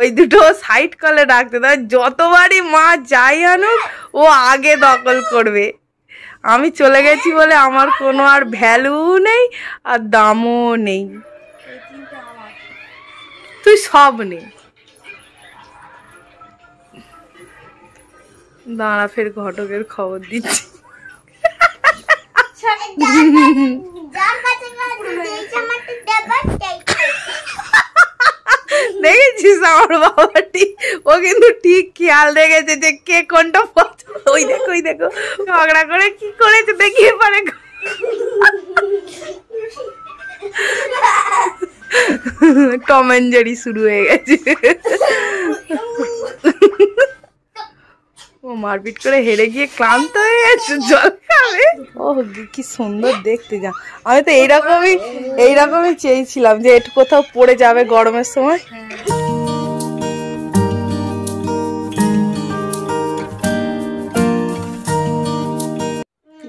ওই দুটো সাইড কলে রাখতে দাও, যতবারই মা যাই আনুক ও আগে দখল করবে। আমি চলে গেছি বলে আমার কোনো আর ভ্যালু নেই আর দামও নেই। তুই সব নে। দাঁড়া, ফের ঘটকের খবর দিচ্ছি। দেখেছিস আমার বাবাটি, ও কিন্তু ঠিক খেয়াল রেখেছে যে কে কোনটা পছন্দ। ওই দেখো ওই দেখো ঝগড়া করে কি করেছে দেখিয়ে পারে। টম এন্ড জেরি শুরু হয়ে গেছে। ও মারপিট করে হেরে গিয়ে ক্লান্ত হয়ে গেছে, জল খাবে। ও কি সুন্দর দেখতে। যা, আমি তো এইরকমই চেয়েছিলাম যে একটু কোথাও পড়ে যাবে গরমের সময়।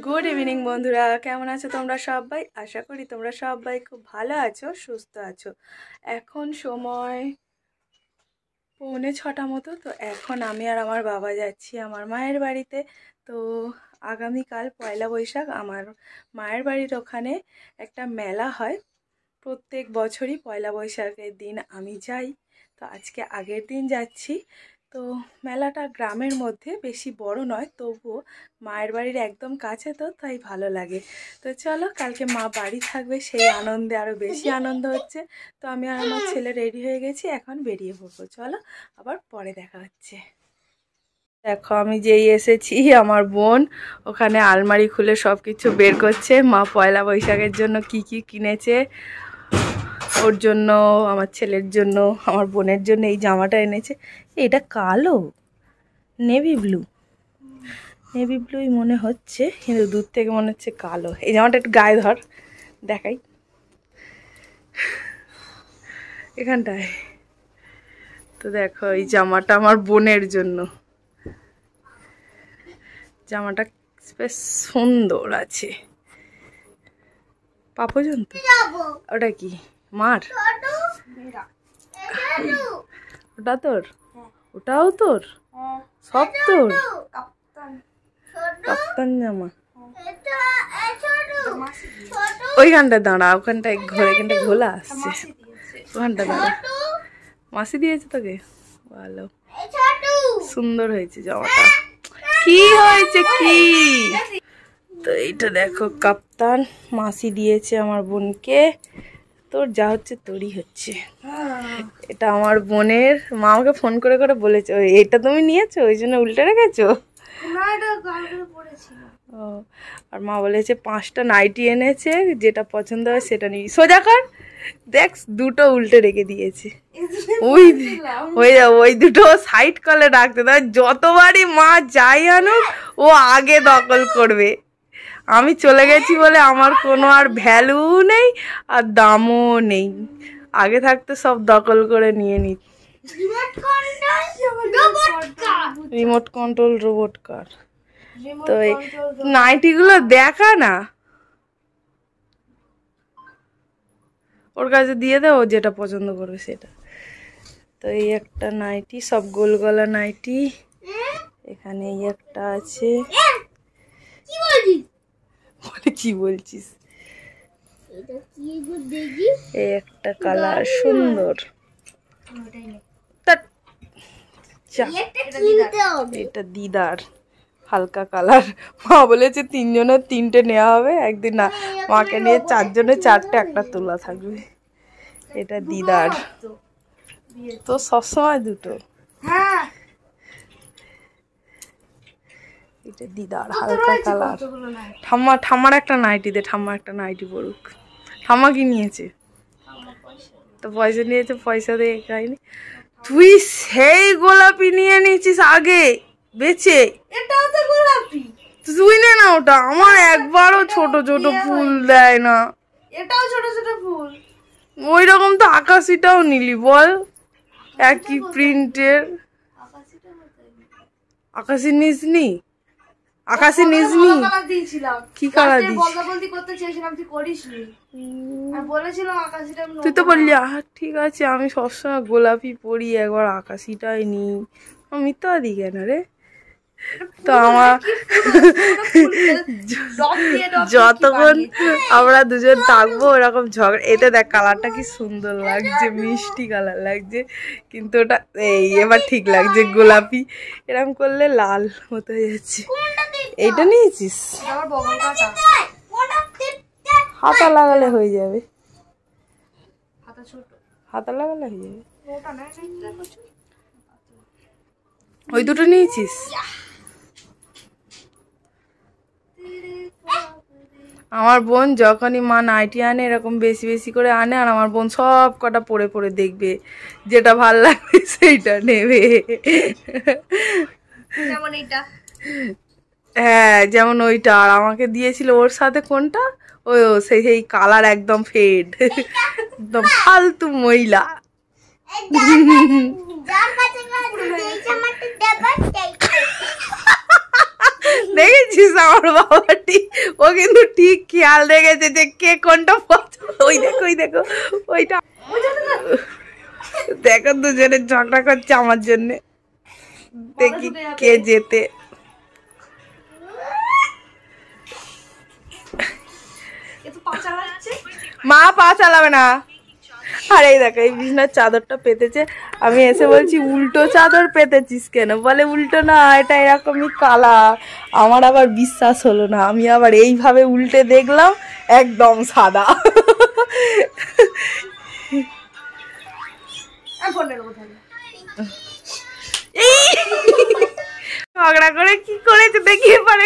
গুড ইভিনিং বন্ধুরা, কেমন আছো তোমরা সবাই? আশা করি তোমরা সবাই খুব ভালো আছো, সুস্থ আছো। এখন সময় 6:45 মতো। তো এখন আমি আর আমার বাবা যাচ্ছি আমার মায়ের বাড়িতে। তো আগামীকাল পয়লা বৈশাখ আমার মায়ের বাড়ির ওখানে একটা মেলা হয়। প্রত্যেক বছরই পয়লা বৈশাখের দিন আমি যাই। তো আজকে আগের দিন যাচ্ছি। তো মেলাটা গ্রামের মধ্যে, বেশি বড় নয়, তবুও মায়ের বাড়ির একদম কাছে, তো তাই ভালো লাগে। তো চলো, কালকে মা বাড়ি থাকবে, সেই আনন্দে আরও বেশি আনন্দ হচ্ছে। তো আমি আর আমার ছেলে রেডি হয়ে গেছি, এখন বেরিয়ে পড়বো। চলো, আবার পরে দেখা হচ্ছে। দেখো আমি যেই এসেছি, আমার বোন ওখানে আলমারি খুলে সব কিছু বের করছে। মা পয়লা বৈশাখের জন্য কি কি কিনেছে, ওর জন্য, আমার ছেলের জন্য, আমার বোনের জন্য এই জামাটা এনেছে। এটা কালো, নেভি ব্লুই মনে হচ্ছে, কিন্তু দূর থেকে মনে হচ্ছে কালো। এই জামাটা একটু গায়ে ধর, দেখাই এখানটায়। তো দেখো এই জামাটা আমার বোনের জন্য। জামাটা বেশ সুন্দর আছে। পা পর্যন্ত। ওটা কি মার? ওটা তোর? ওটাও তোর? সব তোর? কাপ্তান জামা। ওইখানটা দাঁড়া, ওখানটায় এখানটা ঘোলা আসছে, ওখানটা দাঁড়া। মাসি দিয়েছে তোকে? ভালো, সুন্দর হয়েছে জামাটা। কি হয়েছে কি? তো এইটা দেখো কাপ্তান মাসি দিয়েছে আমার বোনকে। তোর যা হচ্ছে তোরই হচ্ছে। এটা আমার বোনের। মা আমাকে ফোন করে করে বলেছে, এটা তুমি নিয়েছো ওই জন্য উল্টে রেখেছো? ও, আর মা বলেছে 5টা নাইটি এনেছে, যেটা পছন্দ হয় সেটা নিবি। সোজা কর, দেখ দুটো উল্টে রেখে দিয়েছে। ওই দুটো সাইড কলে রাখতে দাও, যতবারই মা যাই আনুক ও আগে দখল করবে। আমি চলে গেছি বলে আমার কোনো আর ভ্যালু নেই আর দামও নেই। আগে থাকতে সব দখল করে নিয়ে নি। রিমোট কন্ট্রোল রোবট কার। তো এই নাইটিগুলো দেখা না, ওর কাছে দিয়ে দাও, ও যেটা পছন্দ করবে সেটা। তো এই একটা নাইটি, সব গোল গলা নাইটি। এখানে এই একটা আছে। কি বলছিস? এই একটা কালার সুন্দর। এটা দিদার হালকা কালার। মা বলেছে 3 জনের 3টে নেওয়া হবে একদিন, না মাকে নিয়ে 4 জনের 4টে, একটা তোলা থাকবে। এটা দিদার। তো সবসময় দুটো। এটা দিদার হালকা কালার। ঠাম্মার একটা নাইটি দে, ঠাম্মা একটা নাইটি পড়ুক। ঠাম্মা কি নিয়েছে? তো পয়সা নিয়েছে, পয়সা দিয়ে খাইনি। তুই সেই গোলাপি নিয়ে নিয়েছিস আগে বেচে। এটাও তো গোলাপি। তুই নে না ওটা, আমার একবারও ছোট ছোট ফুল দেয় না। এটাও ছোট ছোট ফুল। ওই রকম তো আকাশিটাও নিলি বল, একই প্রিন্টের। আকাশি নিসনি? আকাশি নিসনি কি কালার তুই তো বললি ঠিক আছে আমি সবসময় গোলাপি পরি একবার আকাশিটাই নি আমি তো আদি কেন রে তো আমার যতক্ষণ আমরা দুজন থাকবো ওরকম ঝগড়া এটা দেখ কালারটা কি সুন্দর লাগছে মিষ্টি কালার লাগছে কিন্তু ওটা এই এবার ঠিক লাগছে গোলাপি এরকম করলে লাল হতে যাচ্ছে এইটা নিয়েছিস হাতা লাগালে হয়ে যাবে হাতা লাগালে হয়ে যাবে ওই দুটো নিয়েছিস আমার বোন যখনই মা নাইটি আনে এরকম বেশি বেশি করে আনে আর আমার বোন সব কটা পরে পরে দেখবে যেটা ভাল লাগবে সেইটা নেবে হ্যাঁ যেমন ওইটা আর আমাকে দিয়েছিল ওর সাথে কোনটা ওই সেই কালার একদম ফেড একদম ফালতু মহিলা দেখেছিস আমার বাবাটি ও কিন্তু ঠিক খেয়াল রেখেছে যে কে কোনটা ওই দেখো ওইটা দেখো দুজনে ঝগড়া করছে আমার জন্য দেখি কে যেতে মা পা চালাবে না আর এই দেখো এই বিছনার চাদরটা পেতেছে আমি এসে বলছি উল্টো চাদর পেতেছিস কেন বলে উল্টো না এটা এরকমই কালা আমার আবার বিশ্বাস হলো না আমি আবার এইভাবে উল্টে দেখলাম একদম সাদা ঝগড়া করে কি করেছে দেখিয়ে পারে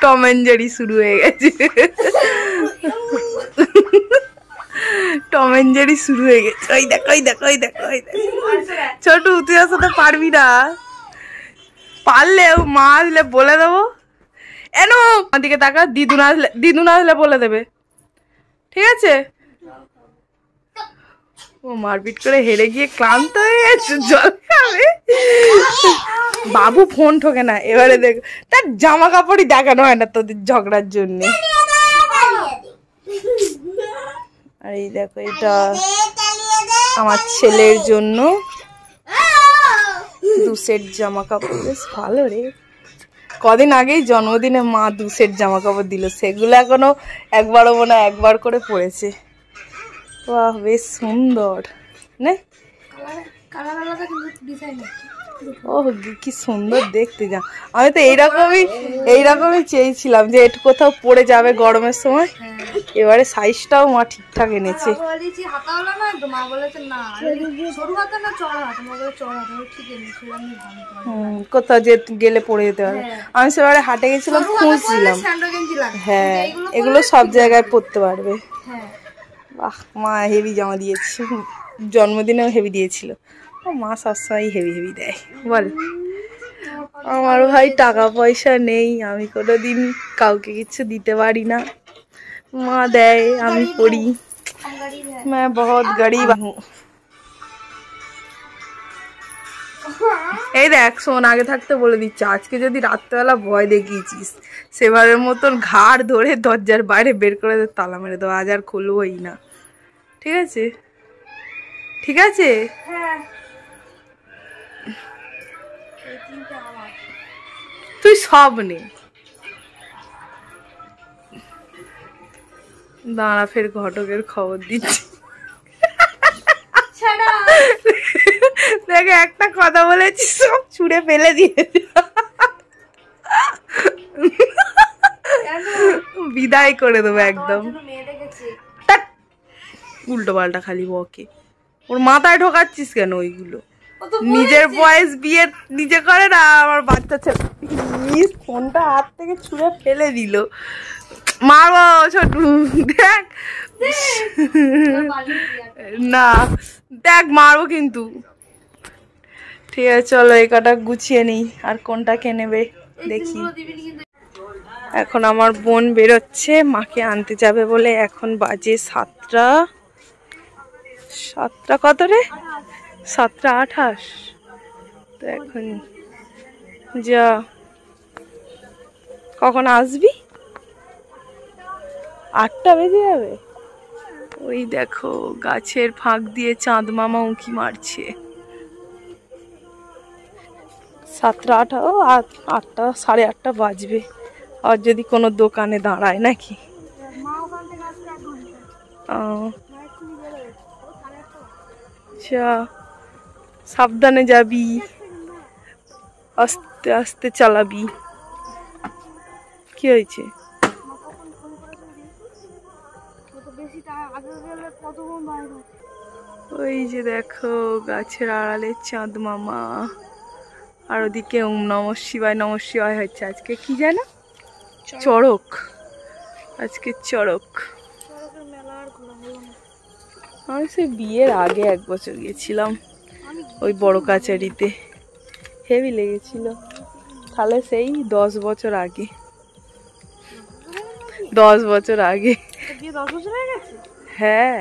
টম এন্ড জেরি শুরু হয়ে গেছে টম এন্ড জেরি শুরু হয়ে গেছে ওই দেখো ছোটু তুই ওর সাথে পারবি না পারলেও মা আসলে বলে দেবো এনো আমার দিকে তাকা দিদু না আসলে বলে দেবে ঠিক আছে ও মারপিট করে হেরে গিয়ে ক্লান্ত হয়ে গেছে জল খাবে বাবু ফোন ঠোকে না এবারে দেখ তার জামা কাপড়ই দেখানো হয় না তোদের ঝগড়ার জন্য আর এই দেখো এটা আমার ছেলের জন্য 2 সেট জামা কাপড় বেশ ভালো রে কদিন আগেই জন্মদিনে মা 2 সেট জামা কাপড় দিল সেগুলো এখনো একবারও মনে একবার করে পরেছে বাহ বেশ সুন্দর নে ও কি সুন্দর দেখতে যা আমি তো এইরকমই চেয়েছিলাম যে একটু কোথাও পড়ে যাবে গরমের সময় এবারে সাইজটাও মা ঠিকঠাক এনেছে কোথাও যে গেলে পড়ে যেতে পারে আমি সেবারে হাটে গেছিলাম খুঁজছিলাম হ্যাঁ এগুলো সব জায়গায় পরতে পারবে বাহ মা হেভি জামা দিয়েছে জন্মদিনেও হেভি দিয়েছিল মা সবসময় হেভি দেয় বল আমার ভাই টাকা পয়সা নেই আমি কোনোদিন কাউকে কিছু দিতে পারি না মা দেয় আমি পড়ি मैं बहुत गरीब हूँ এই দেখ শোন আগে থাকতে বলে দিচ্ছি আজকে যদি রাত্রেবেলা ভয় দেখিয়েছিস সেবারের মতন ঘাড় ধরে দরজার বাইরে বের করে তালা মেরে দেবো আজ আর খুলবোই না ঠিক আছে ঠিক আছে তুই সব নে দাঁড়া ফের ঘটকের খবর দিচ্ছি দেখে একটা কথা বলেছি সব ছুঁড়ে ফেলে দিয়েছে বিদায় করে দেবো একদম উল্টো পাল্টা খালি বকে ওর মাথায় ঢোকাচ্ছিস কেন ওইগুলো নিজের বয়স বিয়ে নিজে করে না আমার বাচ্চা ছেলে ফোনটা হাত থেকে ছুঁড়ে ফেলে দিল মারবো ছোটু দেখ না দেখ মারবো কিন্তু ঠিক আছে চলো এই কটা গুছিয়ে নিই আর কোনটা কে নেবে দেখি এখন আমার বোন বেরোচ্ছে মাকে আনতে যাবে বলে এখন বাজে 7টা কত রে 7:28 তো এখন যা, কখন আসবি? 8টা বেজে যাবে। ওই দেখো গাছের ফাঁক দিয়ে চাঁদ মামা উঁকি মারছে। 7টা 8টা, ও 8টা 8:30 বাজবে। আর যদি কোনো দোকানে দাঁড়ায় নাকি। সাবধানে যাবি, আস্তে আস্তে চালাবি। কি হয়েছে? ওই যে দেখো গাছের আড়ালে চাঁদ মামা, আর ওদিকে ওম নমঃ শিবায় নমঃ শিবায় হচ্ছে। আজকে কি জানো? চড়ক। আজকে চড়ক। আমি সেই বিয়ের আগে 1 বছর গেছিলাম ওই বড় কাচারিতে, হেভি লেগেছিল। তাহলে সেই 10 বছর আগে। 10 বছর আগে। হ্যাঁ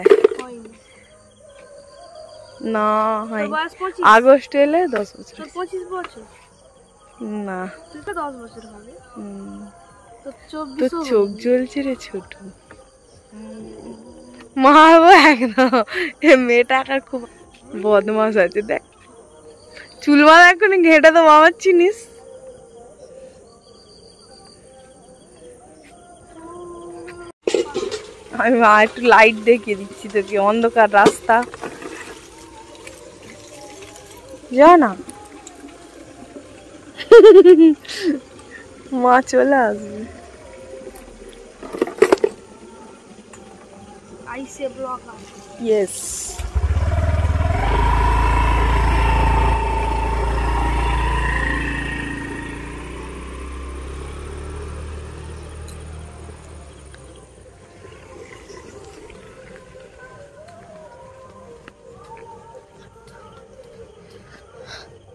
না, হয় আগস্ট এলে 10 বছর। 25 বছর না, 10 বছর হবে। তো চোখ জ্বলছে রে ছোট। মারবো একদম। মেয়েটা একটা খুব বদমাস আছে। দেখ চুল মারা এখনই ঘেঁটে তো মামার চিনিস। আমি একটু লাইট দেখিয়ে দিচ্ছি তোকে, অন্ধকার রাস্তা যা না। মা চলে আসবে। ইয়েস।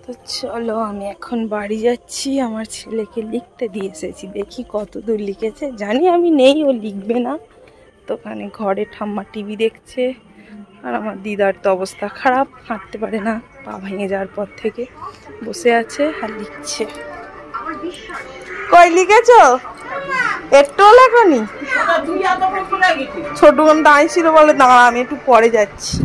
তো চলো আমি এখন বাড়ি যাচ্ছি। আমার ছেলেকে লিখতে দিয়ে এসেছি, দেখি কত দূর লিখেছে। জানি আমি নেই, ও লিখবে না। তো ওখানে ঘরে ঠাম্মা টিভি দেখছে, আর আমার দিদার তো অবস্থা খারাপ, হাঁটতে পারে না, পা ভেঙে যাওয়ার পর থেকে বসে আছে আর লিখছে। কই লিখেছো? একটু লেখনি? ছোট দাঁড়িয়ে ছিল বলে দাঁড়া, আমি একটু পরে যাচ্ছি।